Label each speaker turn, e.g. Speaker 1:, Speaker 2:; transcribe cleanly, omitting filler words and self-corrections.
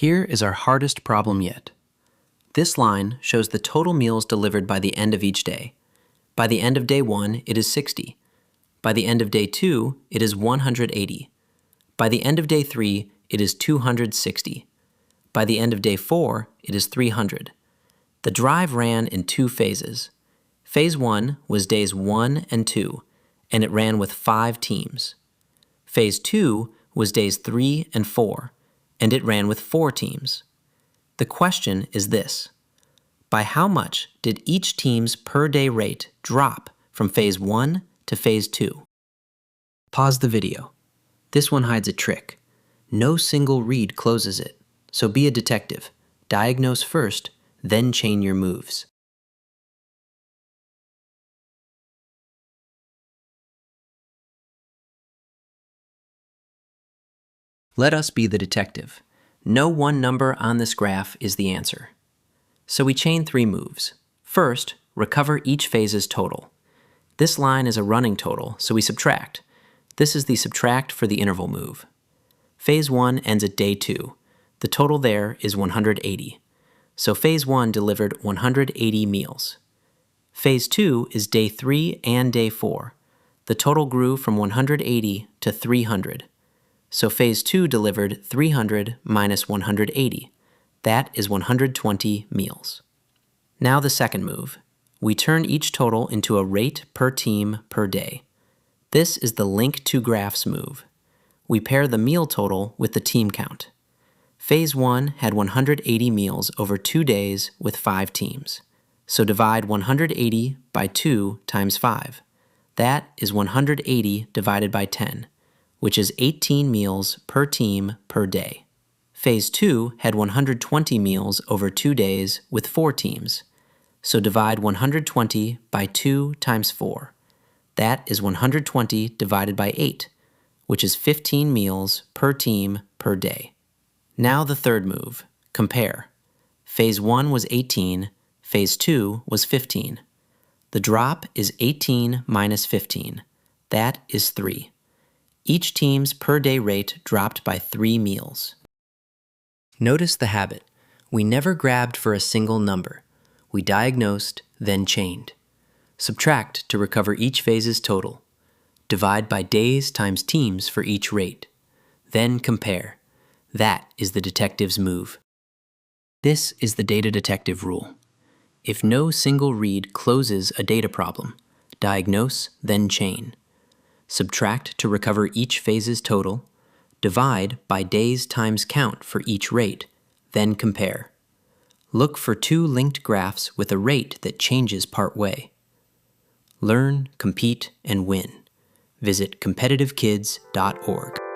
Speaker 1: Here is our hardest problem yet. This line shows the total meals delivered by the end of each day. By the end of day 1, it is 60. By the end of day 2, it is 180. By the end of day 3, it is 260. By the end of day 4, it is 300. The drive ran in 2 phases. Phase 1 was days 1 and 2, and it ran with 5 teams. Phase 2 was days 3 and 4, and it ran with 4 teams. The question is this: by how much did each team's per day rate drop from phase 1 to phase 2? Pause the video. This one hides a trick. No single read closes it, so be a detective. Diagnose first, then chain your moves. Let us be the detective. No one number on this graph is the answer. So we chain 3 moves. First, recover each phase's total. This line is a running total, so we subtract. This is the subtract for the interval move. Phase 1 ends at day 2. The total there is 180. So phase 1 delivered 180 meals. Phase 2 is day 3 and day 4. The total grew from 180 to 300. So phase 2 delivered 300 minus 180. That is 120 meals. Now the second move. We turn each total into a rate per team per day. This is the link to graphs move. We pair the meal total with the team count. Phase 1 had 180 meals over 2 days with 5 teams. So divide 180 by 2 times 5. That is 180 divided by 10, which is 18 meals per team per day. Phase 2 had 120 meals over 2 days with 4 teams. So divide 120 by 2 times 4. That is 120 divided by 8, which is 15 meals per team per day. Now the third move, compare. Phase 1 was 18, Phase 2 was 15. The drop is 18 minus 15. That is 3. Each team's per day rate dropped by 3 meals. Notice the habit. We never grabbed for a single number. We diagnosed, then chained. Subtract to recover each phase's total. Divide by days times teams for each rate. Then compare. That is the detective's move. This is the data detective rule. If no single read closes a data problem, diagnose, then chain. Subtract to recover each phase's total. Divide by days times count for each rate, then compare. Look for 2 linked graphs with a rate that changes part way. Learn, compete, and win. Visit competitivekids.org.